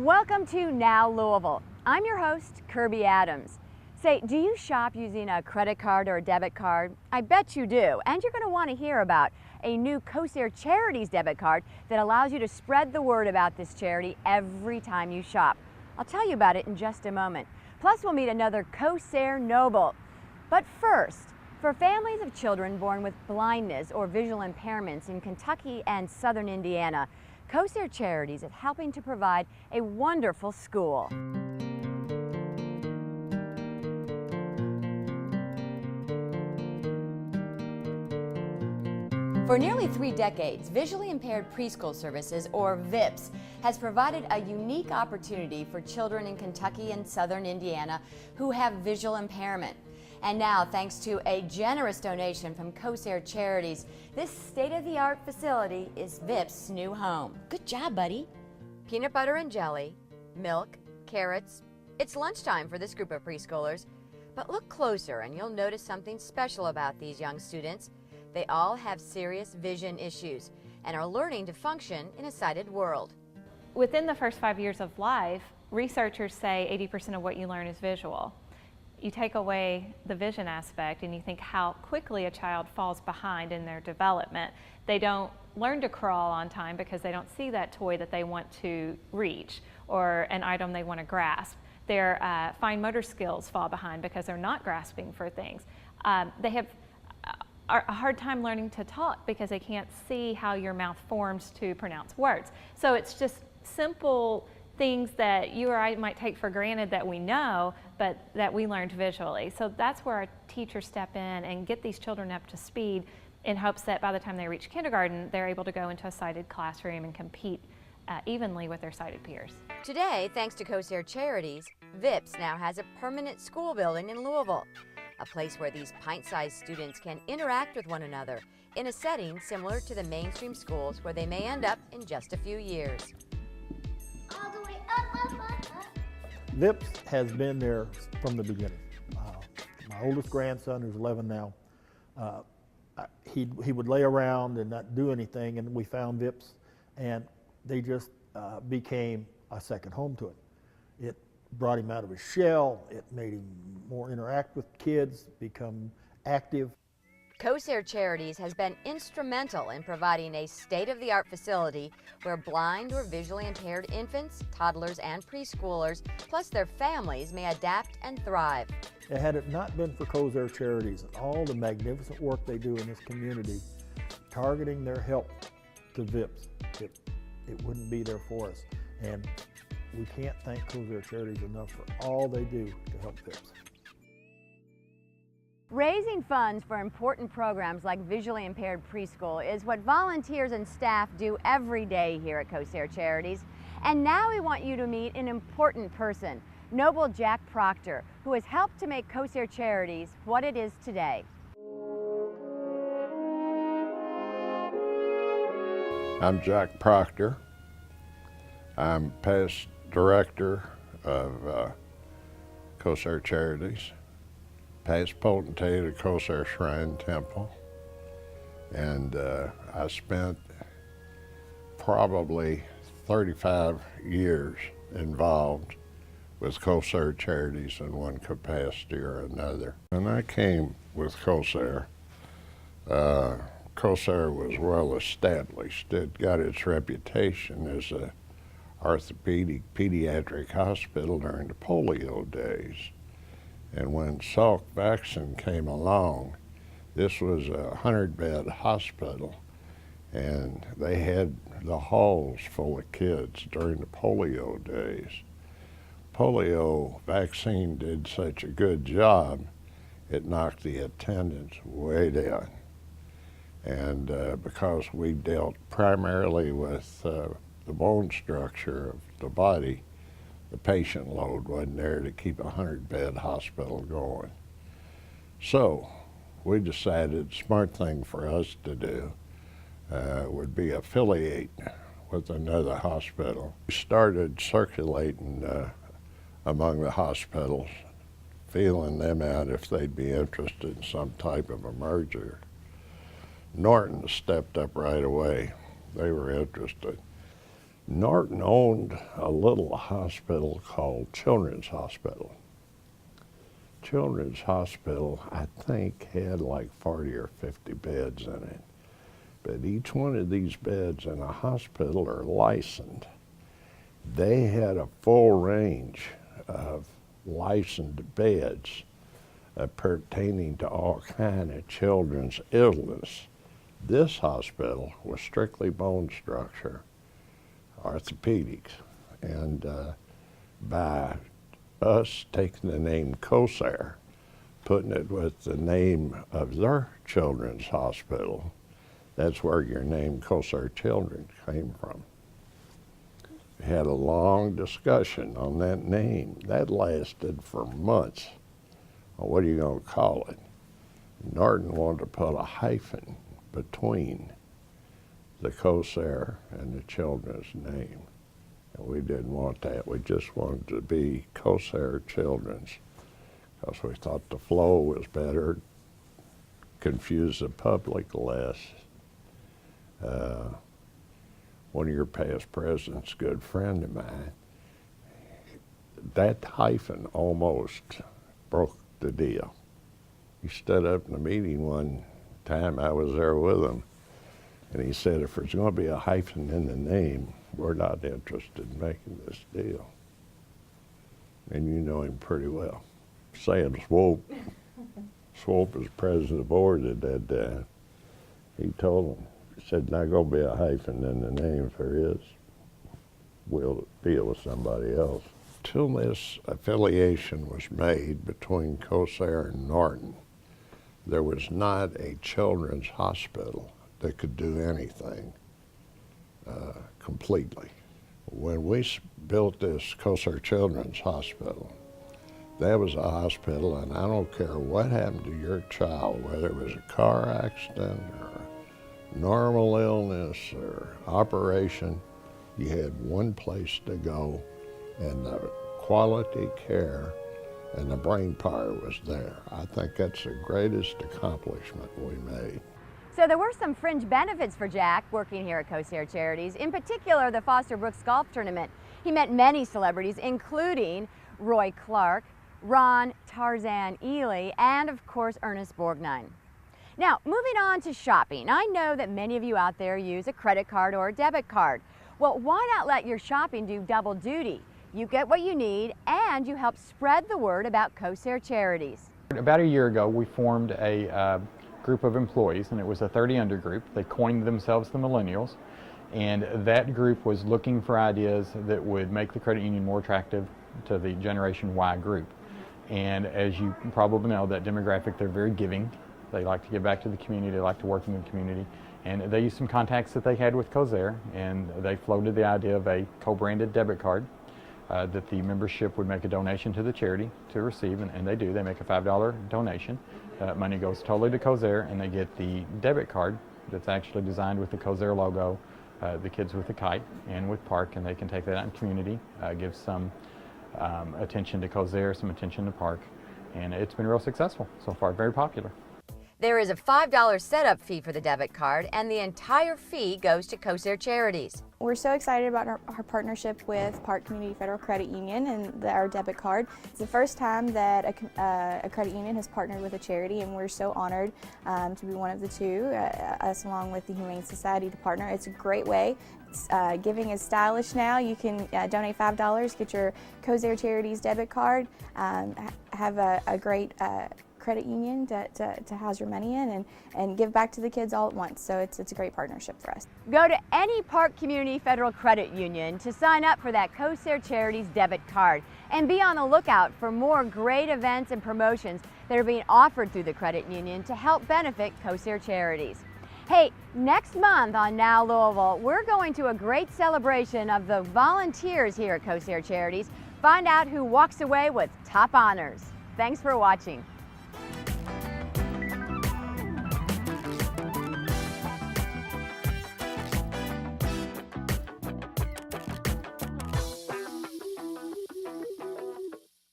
Welcome to Now Louisville. I'm your host, Kirby Adams. Say, do you shop using a credit card or a debit card? I bet you do, and you're going to want to hear about a new Kosair Charities debit card that allows you to spread the word about this charity every time you shop. I'll tell you about it in just a moment. Plus, we'll meet another Kosair Noble. But first, for families of children born with blindness or visual impairments in Kentucky and southern Indiana, Kosair Charities is helping to provide a wonderful school. For nearly 3 decades, Visually Impaired Preschool Services, or VIPS, has provided a unique opportunity for children in Kentucky and southern Indiana who have visual impairment. And now, thanks to a generous donation from Kosair Charities, this state-of-the-art facility is VIP's new home. Good job, buddy. Peanut butter and jelly, milk, carrots. It's lunchtime for this group of preschoolers. But look closer and you'll notice something special about these young students. They all have serious vision issues and are learning to function in a sighted world. Within the first 5 years of life, researchers say 80% of what you learn is visual. You take away the vision aspect and you think how quickly a child falls behind in their development. They don't learn to crawl on time because they don't see that toy that they want to reach or an item they want to grasp. Their fine motor skills fall behind because they're not grasping for things. They have a hard time learning to talk because they can't see how your mouth forms to pronounce words. So it's just simple things that you or I might take for granted that we know, but that we learned visually. So that's where our teachers step in and get these children up to speed in hopes that by the time they reach kindergarten, they're able to go into a sighted classroom and compete evenly with their sighted peers. Today, thanks to Kosair Charities, VIPS now has a permanent school building in Louisville, a place where these pint-sized students can interact with one another in a setting similar to the mainstream schools where they may end up in just a few years. All the way up. VIPS has been there from the beginning. My oldest grandson, who's 11 now, he would lay around and not do anything, and we found VIPS, and they just became a second home to him. It brought him out of his shell. It made him more interact with kids, become active. Kosair Charities has been instrumental in providing a state-of-the-art facility where blind or visually impaired infants, toddlers, and preschoolers, plus their families, may adapt and thrive. And had it not been for Kosair Charities and all the magnificent work they do in this community, targeting their help to VIPS, it wouldn't be there for us. And we can't thank Kosair Charities enough for all they do to help VIPS. Raising funds for important programs like Visually Impaired Preschool is what volunteers and staff do every day here at Kosair Charities. And now we want you to meet an important person, Noble Jack Proctor, who has helped to make Kosair Charities what it is today. I'm Jack Proctor. I'm past director of Kosair Charities, past potentate of Kosair Shrine Temple, and I spent probably 35 years involved with Kosair Charities in one capacity or another. When I came with Kosair, Kosair was well established. It got its reputation as a orthopedic pediatric hospital during the polio days. And when Salk vaccine came along, this was a 100-bed hospital, and they had the halls full of kids during the polio days. Polio vaccine did such a good job, it knocked the attendance way down. And because we dealt primarily with the bone structure of the body, the patient load wasn't there to keep a 100-bed hospital going. So we decided the smart thing for us to do would be affiliate with another hospital. We started circulating among the hospitals, feeling them out if they'd be interested in some type of a merger. Norton stepped up right away. They were interested. Norton owned a little hospital called Children's Hospital. Children's Hospital, I think, had like 40 or 50 beds in it. But each one of these beds in a hospital are licensed. They had a full range of licensed beds pertaining to all kind of children's illness. This hospital was strictly bone structure, orthopedics, and by us taking the name Kosair, putting it with the name of their children's hospital, that's where your name Kosair Children came from. We had a long discussion on that name. That lasted for months. Well, what are you going to call it? Norton wanted to put a hyphen between the Kosair and the children's name. And we didn't want that. We just wanted to be Kosair Children's because we thought the flow was better, confuse the public less. One of your past presidents, a good friend of mine, that hyphen almost broke the deal. He stood up in a meeting one time, I was there with him, and he said, if there's going to be a hyphen in the name, we're not interested in making this deal. And you know him pretty well. Sam Swope. Swope was president of the board at that time. He told him, he said, not going to be a hyphen in the name. If there is, we'll deal with somebody else. Till this affiliation was made between Kosair and Norton, there was not a children's hospital that could do anything completely. When we built this Kosair Children's Hospital, that was a hospital, and I don't care what happened to your child, whether it was a car accident or normal illness or operation, you had one place to go, and the quality care and the brain power was there. I think that's the greatest accomplishment we made. So there were some fringe benefits for Jack working here at Kosair Charities, in particular the Foster Brooks Golf Tournament. He met many celebrities, including Roy Clark, Ron Tarzan Ely, and of course Ernest Borgnine. Now, moving on to shopping. I know that many of you out there use a credit card or a debit card. Well, why not let your shopping do double duty? You get what you need and you help spread the word about Kosair Charities. About a year ago, we formed a group of employees, and it was a 30-under group. They coined themselves the Millennials, and that group was looking for ideas that would make the credit union more attractive to the Generation Y group. And as you probably know, that demographic, they're very giving. They like to give back to the community, they like to work in the community. And they used some contacts that they had with Kosair, and they floated the idea of a co-branded debit card that the membership would make a donation to the charity to receive, and they do. They make a $5 donation. Money goes totally to Kosair, and they get the debit card that's actually designed with the Kosair logo, the kids with the kite and with Park, and they can take that out in community, give some attention to Kosair, some attention to Park, and it's been real successful so far, very popular. There is a $5 setup fee for the debit card, and the entire fee goes to Kosair Charities. We're so excited about our partnership with Park Community Federal Credit Union and our debit card. It's the first time that a credit union has partnered with a charity, and we're so honored to be one of the two, us along with the Humane Society, to partner. It's a great way. Giving is stylish now. You can donate $5, get your Kosair Charities debit card, have a great credit union to house your money in, and give back to the kids all at once. So it's a great partnership for us. Go to any Park Community Federal Credit Union to sign up for that Kosair Charities debit card, and be on the lookout for more great events and promotions that are being offered through the credit union to help benefit Kosair Charities. Hey, next month on Now Louisville, we're going to a great celebration of the volunteers here at Kosair Charities. Find out who walks away with top honors. Thanks for watching.